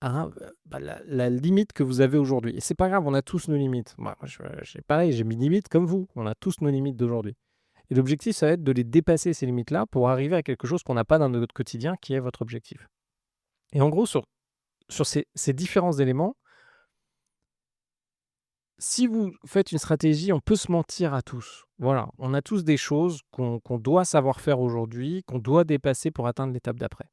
à, bah, la limite que vous avez aujourd'hui et c'est pas grave, on a tous nos limites. Moi, j'ai pareil, j'ai mes limites comme vous. On a tous nos limites d'aujourd'hui et l'objectif, ça va être de les dépasser ces limites-là pour arriver à quelque chose qu'on n'a pas dans notre quotidien, qui est votre objectif et en gros, sur ces différents éléments, si vous faites une stratégie, on peut se mentir à tous. Voilà, on a tous des choses qu'on doit savoir faire aujourd'hui, qu'on doit dépasser pour atteindre l'étape d'après.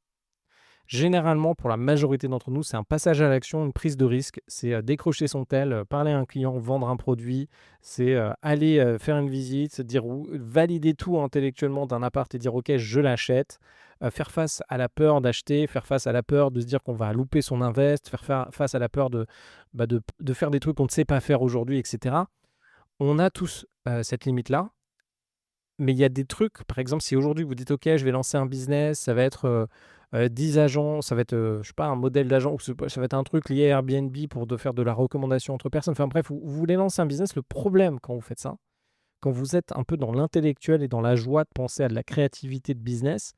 Généralement, pour la majorité d'entre nous, c'est un passage à l'action, une prise de risque. C'est décrocher son tel, parler à un client, vendre un produit. C'est aller faire une visite, se dire valider tout intellectuellement d'un appart et dire ok, je l'achète. Faire face à la peur d'acheter, faire face à la peur de se dire qu'on va louper son invest, face à la peur de faire des trucs qu'on ne sait pas faire aujourd'hui, etc. On a tous cette limite-là. Mais il y a des trucs, par exemple, si aujourd'hui vous dites: «OK, je vais lancer un business, ça va être, 10 agents, ça va être, je sais pas, un modèle d'agent ou ça va être un truc lié à Airbnb pour de faire de la recommandation entre personnes». Enfin bref, vous voulez lancer un business. Le problème quand vous faites ça, quand vous êtes un peu dans l'intellectuel et dans la joie de penser à de la créativité de business,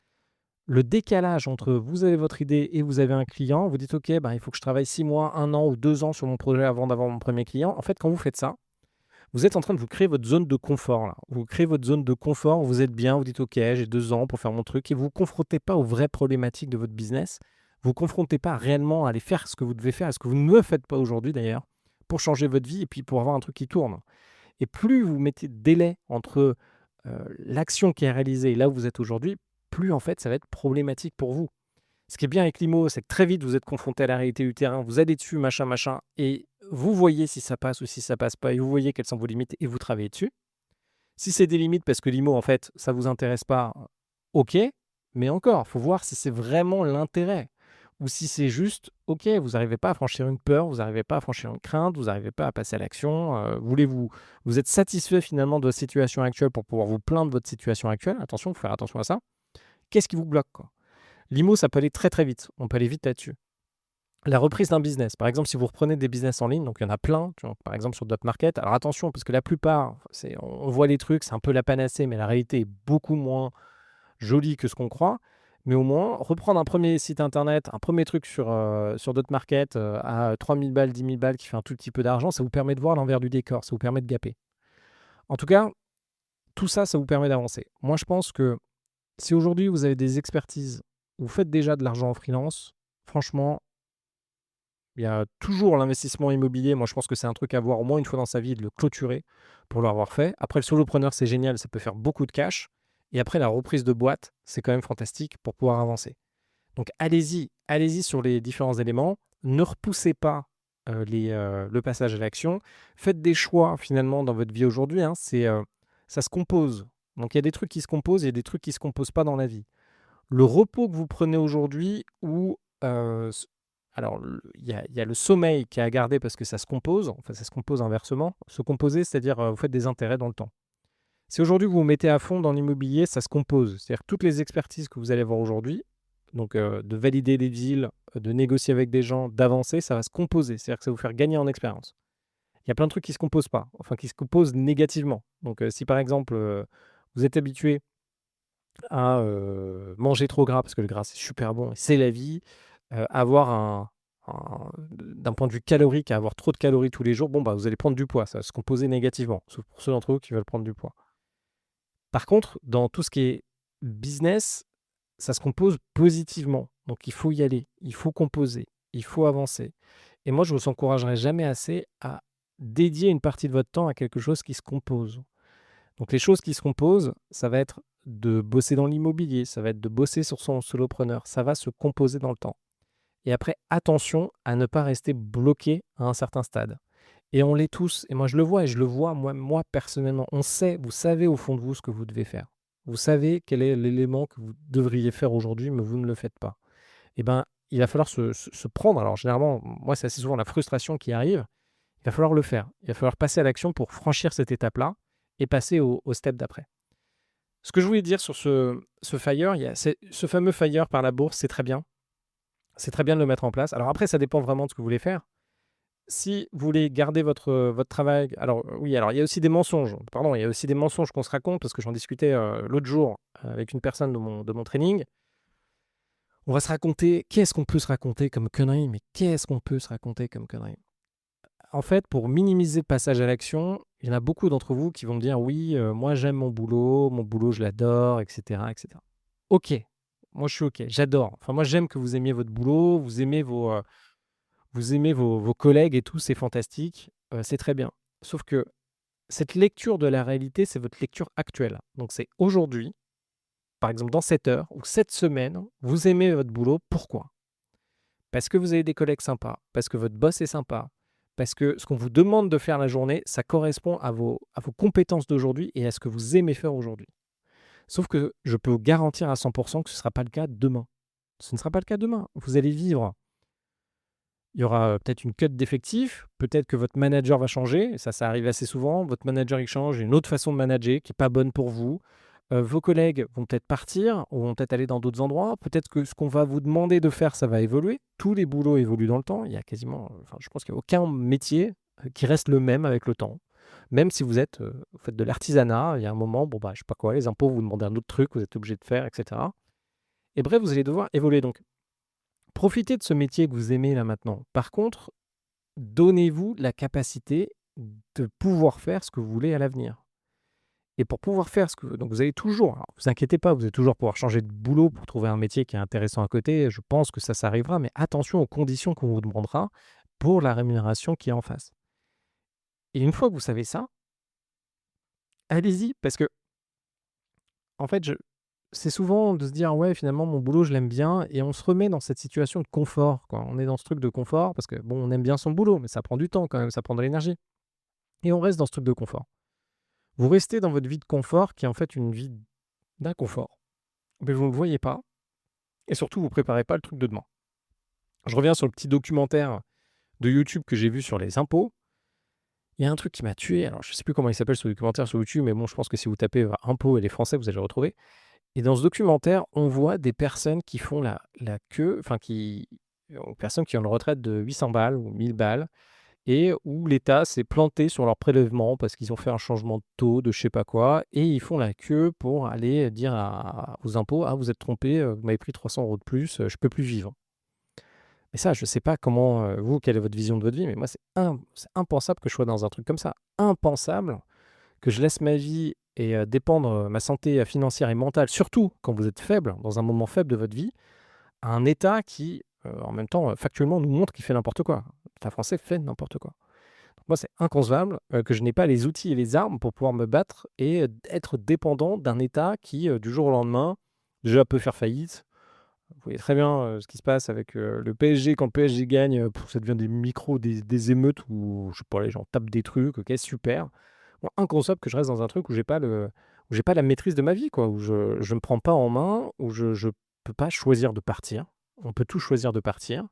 le décalage entre vous avez votre idée et vous avez un client, vous dites: «OK, ben, il faut que je travaille 6 mois, 1 an ou 2 ans sur mon projet avant d'avoir mon premier client». En fait, quand vous faites ça, vous êtes en train de vous créer votre zone de confort là. Vous créez votre zone de confort, vous êtes bien, vous dites: «OK, j'ai 2 ans pour faire mon truc» et vous vous confrontez pas aux vraies problématiques de votre business. Vous vous confrontez pas réellement à aller faire ce que vous devez faire et ce que vous ne faites pas aujourd'hui d'ailleurs, pour changer votre vie et puis pour avoir un truc qui tourne. Et plus vous mettez de délai entre, l'action qui est réalisée et là où vous êtes aujourd'hui, plus en fait ça va être problématique pour vous. Ce qui est bien avec l'IMO, c'est que très vite, vous êtes confronté à la réalité du terrain, vous allez dessus, machin, machin, et vous voyez si ça passe ou si ça passe pas, et vous voyez quelles sont vos limites et vous travaillez dessus. Si c'est des limites parce que l'IMO, en fait, ça vous intéresse pas, ok, mais encore, faut voir si c'est vraiment l'intérêt. Ou si c'est juste, ok, vous n'arrivez pas à franchir une peur, vous n'arrivez pas à franchir une crainte, vous n'arrivez pas à passer à l'action, vous êtes satisfait finalement de votre situation actuelle pour pouvoir vous plaindre de votre situation actuelle. Attention, il faut faire attention à ça. Qu'est-ce qui vous bloque, quoi? L'IMO, ça peut aller très très vite. On peut aller vite là-dessus. La reprise d'un business, par exemple, si vous reprenez des business en ligne, donc il y en a plein, tu vois, par exemple sur Dotmarket. Alors attention, parce que la plupart, on voit les trucs, c'est un peu la panacée, mais la réalité est beaucoup moins jolie que ce qu'on croit. Mais au moins, reprendre un premier site internet, un premier truc sur Dotmarket à 3000 balles, 10 000 balles, qui fait un tout petit peu d'argent, ça vous permet de voir l'envers du décor, ça vous permet de gaper. En tout cas, tout ça, ça vous permet d'avancer. Moi, je pense que si aujourd'hui vous avez des expertises, vous faites déjà de l'argent en freelance, franchement, il y a toujours l'investissement immobilier. Moi, je pense que c'est un truc à voir au moins une fois dans sa vie et de le clôturer pour l'avoir fait. Après, le solopreneur, c'est génial, ça peut faire beaucoup de cash. Et après, la reprise de boîte, c'est quand même fantastique pour pouvoir avancer. Donc, allez-y sur les différents éléments. Ne repoussez pas le passage à l'action. Faites des choix finalement dans votre vie aujourd'hui, hein. Ça se compose. Donc, il y a des trucs qui se composent, il y a des trucs qui ne se composent pas dans la vie. Le repos que vous prenez aujourd'hui ou alors il y a le sommeil qui est à garder parce que ça se compose, enfin ça se compose inversement. Se composer, c'est-à-dire, vous faites des intérêts dans le temps. Si aujourd'hui vous vous mettez à fond dans l'immobilier, ça se compose. C'est-à-dire que toutes les expertises que vous allez avoir aujourd'hui, donc de valider des deals, de négocier avec des gens, d'avancer, ça va se composer. C'est-à-dire que ça va vous faire gagner en expérience. Il y a plein de trucs qui se composent pas, enfin qui se composent négativement. Donc si par exemple, vous êtes habitué à manger trop gras parce que le gras c'est super bon et c'est la vie, avoir d'un point de vue calorique, à avoir trop de calories tous les jours, bon bah vous allez prendre du poids, ça va se composer négativement, sauf pour ceux d'entre vous qui veulent prendre du poids. Par contre, dans tout ce qui est business, ça se compose positivement. Donc il faut y aller, il faut composer, il faut avancer. Et moi je vous encouragerai jamais assez à dédier une partie de votre temps à quelque chose qui se compose. Donc les choses qui se composent, ça va être de bosser dans l'immobilier, ça va être de bosser sur son solopreneur, ça va se composer dans le temps. Et après, attention à ne pas rester bloqué à un certain stade. Et on l'est tous, et moi je le vois, et je le vois moi personnellement. On sait, vous savez au fond de vous ce que vous devez faire. Vous savez quel est l'élément que vous devriez faire aujourd'hui, mais vous ne le faites pas. et ben, il va falloir se prendre, alors généralement, moi, c'est assez souvent la frustration qui arrive, il va falloir le faire. Il va falloir passer à l'action pour franchir cette étape-là et passer au step d'après. Ce que je voulais dire sur ce FIRE, il y a ce fameux FIRE par la bourse, c'est très bien. C'est très bien de le mettre en place. Alors après, ça dépend vraiment de ce que vous voulez faire. Si vous voulez garder votre travail, alors oui, alors il y a aussi des mensonges. Pardon, il y a aussi des mensonges qu'on se raconte parce que j'en discutais l'autre jour avec une personne de mon training. On va se raconter, qu'est-ce qu'on peut se raconter comme connerie, mais qu'est-ce qu'on peut se raconter comme connerie? En fait, pour minimiser le passage à l'action, il y en a beaucoup d'entre vous qui vont me dire: «Oui, moi j'aime mon boulot je l'adore» et cetera, et cetera. OK, moi je suis OK, j'adore. Enfin moi j'aime que vous aimiez votre boulot, vous aimez vos collègues et tout, c'est fantastique, c'est très bien. Sauf que cette lecture de la réalité, c'est votre lecture actuelle. Donc c'est aujourd'hui, par exemple dans cette heure ou cette semaine, vous aimez votre boulot, pourquoi? Parce que vous avez des collègues sympas, parce que votre boss est sympa, parce que ce qu'on vous demande de faire la journée, ça correspond à vos compétences d'aujourd'hui et à ce que vous aimez faire aujourd'hui. Sauf que je peux vous garantir à 100 que ce ne sera pas le cas demain. Ce ne sera pas le cas demain. Vous allez vivre, il y aura, peut-être une cut d'effectifs, peut-être que votre manager va changer, et ça arrive assez souvent. Votre manager, il change, il y a une autre façon de manager qui est pas bonne pour vous. Vos collègues vont peut-être partir ou vont peut-être aller dans d'autres endroits. Peut-être que ce qu'on va vous demander de faire, ça va évoluer. Tous les boulots évoluent dans le temps. Il y a quasiment, enfin, je pense qu'il y a aucun métier, qui reste le même avec le temps. Même si vous faites de l'artisanat, il y a un moment, bon, bah, je sais pas quoi, les impôts vous demandent un autre truc, vous êtes obligé de faire et cetera, et bref, vous allez devoir évoluer donc profitez de ce métier que vous aimez là maintenant. Par contre, donnez-vous la capacité de pouvoir faire ce que vous voulez à l'avenir. Et pour pouvoir faire ce que donc vous allez toujours, alors vous inquiétez pas, vous allez toujours pouvoir changer de boulot pour trouver un métier qui est intéressant à côté. Je pense que ça arrivera, mais attention aux conditions qu'on vous demandera pour la rémunération qui est en face. Et une fois que vous savez ça, allez-y parce que en fait, c'est souvent de se dire: «Ouais, finalement, mon boulot, je l'aime bien» et on se remet dans cette situation de confort, quoi. On est dans ce truc de confort parce que, bon, on aime bien son boulot, mais ça prend du temps quand même, ça prend de l'énergie et on reste dans ce truc de confort. Vous restez dans votre vie de confort qui est en fait une vie d'inconfort, mais vous ne le voyez pas et surtout vous préparez pas le truc de demain. Je reviens sur le petit documentaire de YouTube que j'ai vu sur les impôts. Il y a un truc qui m'a tué, alors je sais plus comment il s'appelle ce documentaire sur YouTube, mais bon, je pense que si vous tapez, impôts et les Français, vous allez le retrouver. Et dans ce documentaire, on voit des personnes qui font la queue, enfin personnes qui ont une retraite de 800 balles ou 1000 balles et où l'État s'est planté sur leur prélèvement parce qu'ils ont fait un changement de taux, de je sais pas quoi, et ils font la queue pour aller dire aux impôts: «Ah, vous êtes trompés, vous m'avez pris 300 € de plus, je peux plus vivre». Mais ça, je sais pas comment, vous, quelle est votre vision de votre vie, mais moi, c'est impensable que je sois dans un truc comme ça. Impensable que je laisse ma vie et dépendre, ma santé, financière et mentale, surtout quand vous êtes faible, dans un moment faible de votre vie, à un État qui, en même temps, factuellement nous montre qu'il fait n'importe quoi. L'État français fait n'importe quoi. Donc moi, c'est inconcevable, que je n'ai pas les outils et les armes pour pouvoir me battre et être dépendant d'un État qui, du jour au lendemain, déjà peut faire faillite. Vous voyez très bien, ce qui se passe avec, le PSG. Quand le PSG gagne, ça devient des émeutes où, je sais pas, les gens tapent des trucs, OK, super. Moi, inconcevable que je reste dans un truc où j'ai pas la maîtrise de ma vie, quoi, où je me prends pas en main, où je peux pas choisir de partir. On peut tout choisir de partir,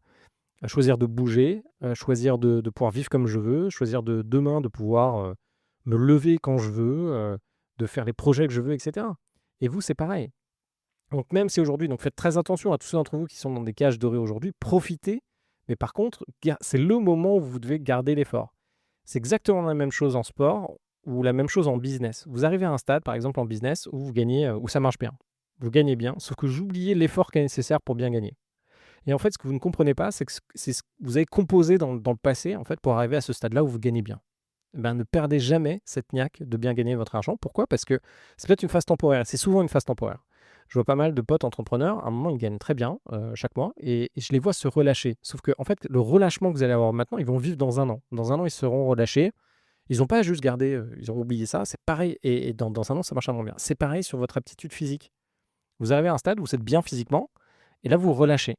choisir de bouger, choisir de pouvoir vivre comme je veux, choisir de demain de pouvoir, me lever quand je veux, de faire les projets que je veux et cetera. Et vous, c'est pareil. Donc même si aujourd'hui, donc faites très attention à tous ceux d'entre vous qui sont dans des cages dorées aujourd'hui, profitez, mais par contre, c'est le moment où vous devez garder l'effort. C'est exactement la même chose en sport ou la même chose en business. Vous arrivez à un stade, par exemple en business, où vous gagnez, où ça marche bien. Vous gagnez bien, sauf que j'oubliais l'effort qui est nécessaire pour bien gagner. Et en fait, ce que vous ne comprenez pas, c'est que c'est ce que vous avez composé dans le passé, en fait, pour arriver à ce stade-là où vous gagnez bien. Eh ben, ne perdez jamais cette niaque de bien gagner votre argent. Pourquoi? Parce que c'est peut-être une phase temporaire. C'est souvent une phase temporaire. Je vois pas mal de potes entrepreneurs, à un moment, ils gagnent très bien chaque mois et je les vois se relâcher. Sauf que, en fait, le relâchement que vous allez avoir maintenant, ils vont vivre dans un an. Dans un an, ils seront relâchés. Ils n'ont pas juste gardé, ils ont oublié ça. C'est pareil. Et dans un an, ça marchera moins bien. C'est pareil sur votre aptitude physique. Vous arrivez à un stade où vous êtes bien physiquement et là, vous relâchez.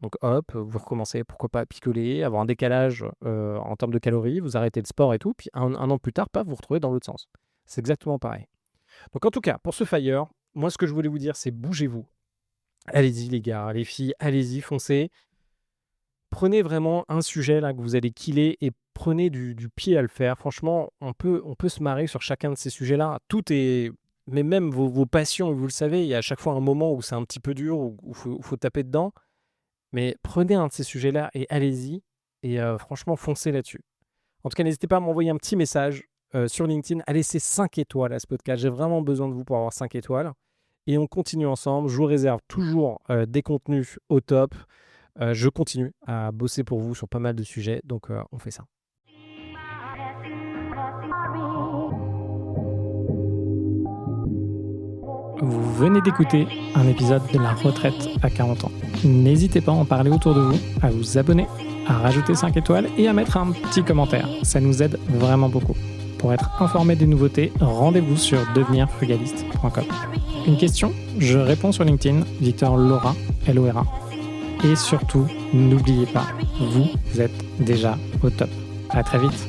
Donc hop, vous recommencez, pourquoi pas, à picoler, avoir un décalage en termes de calories, vous arrêtez le sport et tout, puis un an plus tard, paf, vous vous retrouvez dans l'autre sens. C'est exactement pareil. Donc en tout cas, pour ce FIRE, moi ce que je voulais vous dire, c'est bougez-vous. allez-y les gars, les filles, allez-y, foncez. Prenez vraiment un sujet là que vous allez killer et prenez du pied à le faire. Franchement, on peut se marrer sur chacun de ces sujets-là. Tout est mais même vos passions, vous le savez, il y a à chaque fois un moment où c'est un petit peu dur, où faut taper dedans. Mais prenez un de ces sujets-là et allez-y et franchement, foncez là-dessus. En tout cas, n'hésitez pas à m'envoyer un petit message, sur LinkedIn, à laisser 5 étoiles à ce podcast. J'ai vraiment besoin de vous pour avoir 5 étoiles et on continue ensemble. Je vous réserve toujours, des contenus au top. Je continue à bosser pour vous sur pas mal de sujets, donc on fait ça. Vous venez d'écouter un épisode de La Retraite à 40 ans. N'hésitez pas à en parler autour de vous, à vous abonner, à rajouter 5 étoiles et à mettre un petit commentaire. Ça nous aide vraiment beaucoup. Pour être informé des nouveautés, rendez-vous sur devenirfrugaliste.com. Une question, je réponds sur LinkedIn, Victor Lora, Lora. Et surtout, n'oubliez pas, vous êtes déjà au top. À très vite.